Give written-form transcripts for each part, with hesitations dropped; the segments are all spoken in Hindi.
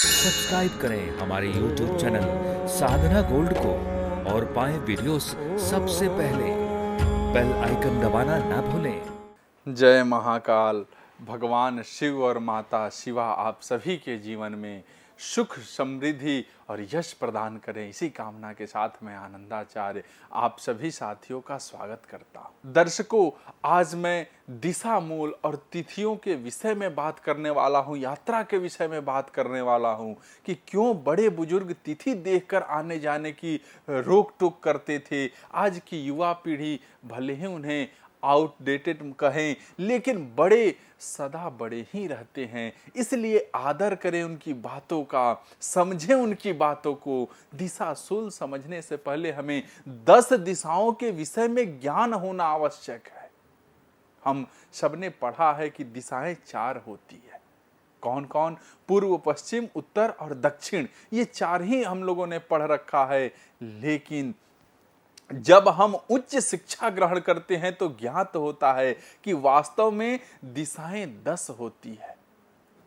सब्सक्राइब करें हमारे YouTube चैनल साधना गोल्ड को और पाएं वीडियोस सबसे पहले। बेल आइकन दबाना ना भूलें। जय महाकाल। भगवान शिव और माता शिवा आप सभी के जीवन में सुख समृद्धि और यश प्रदान करें, इसी कामना के साथ मैं आनंदाचार्य आप सभी साथियों का स्वागत करता हूं। दर्शकों, आज मैं दिशा मूल और तिथियों के विषय में बात करने वाला हूं, यात्रा के विषय में बात करने वाला हूं कि क्यों बड़े बुजुर्ग तिथि देखकर आने जाने की रोक टोक करते थे। आज की युवा पीढ़ी भले ही उन्हें आउटडेटेड कहें, लेकिन बड़े सदा बड़े ही रहते हैं। इसलिए आदर करें उनकी बातों का, समझें उनकी बातों को। दिशाशूल समझने से पहले हमें 10 दिशाओं के विषय में ज्ञान होना आवश्यक है। हम सबने पढ़ा है कि दिशाएं 4 होती है। कौन कौन? पूर्व, पश्चिम, उत्तर और दक्षिण। ये 4 ही हम लोगों ने पढ़ रखा है। लेकिन जब हम उच्च शिक्षा ग्रहण करते हैं तो ज्ञात होता है कि वास्तव में दिशाएं 10 होती है।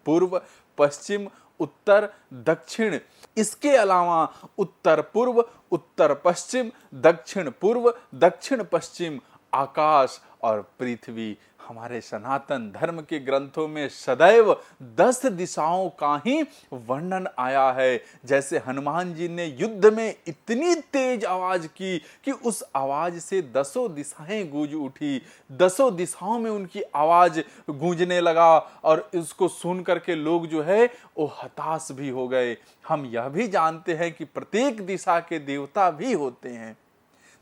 पूर्व, पश्चिम, उत्तर, दक्षिण। इसके अलावा उत्तर पूर्व, उत्तर पश्चिम, दक्षिण पूर्व, दक्षिण पश्चिम, आकाश और पृथ्वी। हमारे सनातन धर्म के ग्रंथों में सदैव 10 दिशाओं का ही वर्णन आया है। जैसे हनुमान जी ने युद्ध में इतनी तेज आवाज की कि उस आवाज से 10 दिशाएं गूंज उठी। 10 दिशाओं में उनकी आवाज गूंजने लगा और इसको सुन करके लोग जो है वो हताश भी हो गए। हम यह भी जानते हैं कि प्रत्येक दिशा के देवता भी होते हैं।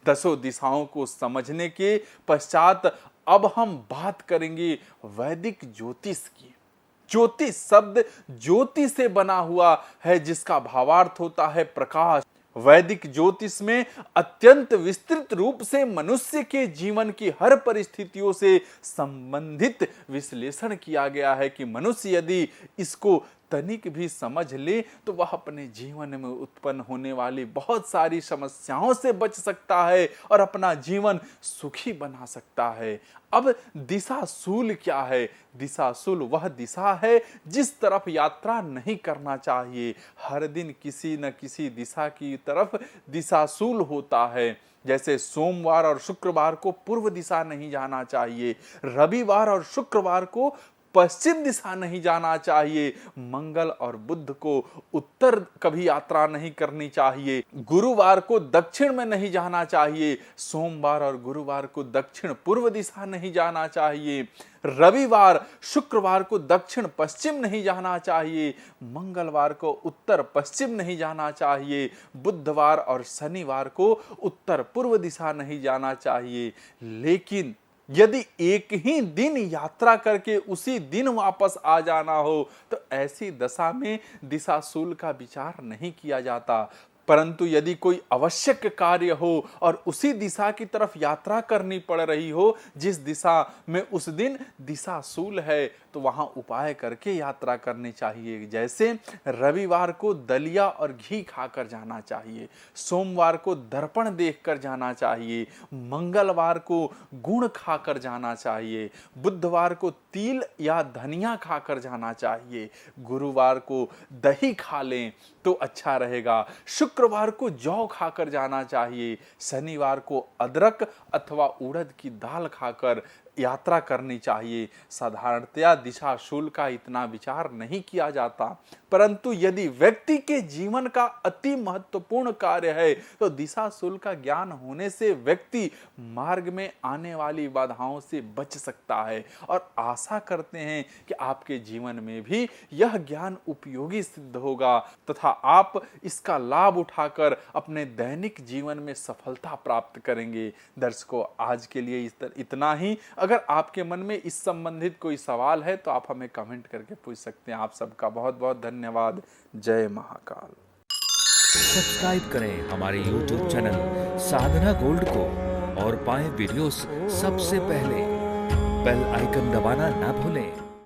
10 दिशाओं को समझने के पश्चात अब हम बात करेंगे वैदिक ज्योतिष की। ज्योतिष शब्द ज्योति से बना हुआ है, जिसका भावार्थ होता है प्रकाश। वैदिक ज्योतिष में अत्यंत विस्तृत रूप से मनुष्य के जीवन की हर परिस्थितियों से संबंधित विश्लेषण किया गया है कि मनुष्य यदि इसको तनिक भी समझ ले तो वह अपने जीवन में उत्पन्न होने वाली बहुत सारी समस्याओं से बच सकता है और अपना जीवन सुखी बना सकता है। अब दिशाशूल क्या है? दिशाशूल वह दिशा है जिस तरफ यात्रा नहीं करना चाहिए। हर दिन किसी न किसी दिशा की तरफ दिशाशूल होता है। जैसे सोमवार और शुक्रवार को पूर्व दिशा नहीं जाना चाहिए, रविवार और शुक्रवार को पश्चिम दिशा नहीं जाना चाहिए, मंगल और बुध को उत्तर कभी यात्रा नहीं करनी चाहिए, गुरुवार को दक्षिण में नहीं जाना चाहिए, सोमवार और गुरुवार को दक्षिण पूर्व दिशा नहीं जाना चाहिए, रविवार शुक्रवार को दक्षिण पश्चिम नहीं जाना चाहिए, मंगलवार को उत्तर पश्चिम नहीं जाना चाहिए, बुधवार और शनिवार को उत्तर पूर्व दिशा नहीं जाना चाहिए। लेकिन यदि एक ही दिन यात्रा करके उसी दिन वापस आ जाना हो तो ऐसी दशा में दिशाशूल का विचार नहीं किया जाता। परंतु यदि कोई आवश्यक कार्य हो और उसी दिशा की तरफ यात्रा करनी पड़ रही हो जिस दिशा में उस दिन दिशाशूल है, तो वहां उपाय करके यात्रा करनी चाहिए। जैसे रविवार को दलिया और घी खाकर जाना चाहिए, सोमवार को दर्पण देखकर जाना चाहिए, मंगलवार को गुड़ खाकर जाना चाहिए, बुधवार को तिल या धनिया खाकर जाना चाहिए, गुरुवार को दही खा लें तो अच्छा रहेगा, शुक्रवार को जौ खाकर जाना चाहिए, शनिवार को अदरक अथवा उड़द की दाल खाकर यात्रा करनी चाहिए। साधारणतया दिशाशूल का इतना विचार नहीं किया जाता, परंतु यदि व्यक्ति के जीवन का अति महत्वपूर्ण कार्य है तो दिशाशूल का ज्ञान होने से व्यक्ति मार्ग में आने वाली बाधाओं से बच सकता है। और आशा करते हैं कि आपके जीवन में भी यह ज्ञान उपयोगी सिद्ध होगा तथा आप इसका लाभ उठाकर अपने दैनिक जीवन में सफलता प्राप्त करेंगे। दर्शकों, आज के लिए इतना ही। अगर आपके मन में इस संबंधित कोई सवाल है तो आप हमें कमेंट करके पूछ सकते हैं। आप सबका बहुत बहुत धन्यवाद। जय महाकाल। सब्सक्राइब करें हमारे YouTube चैनल साधना गोल्ड को और पाएं वीडियोस सबसे पहले। बेल आइकन दबाना ना भूलें।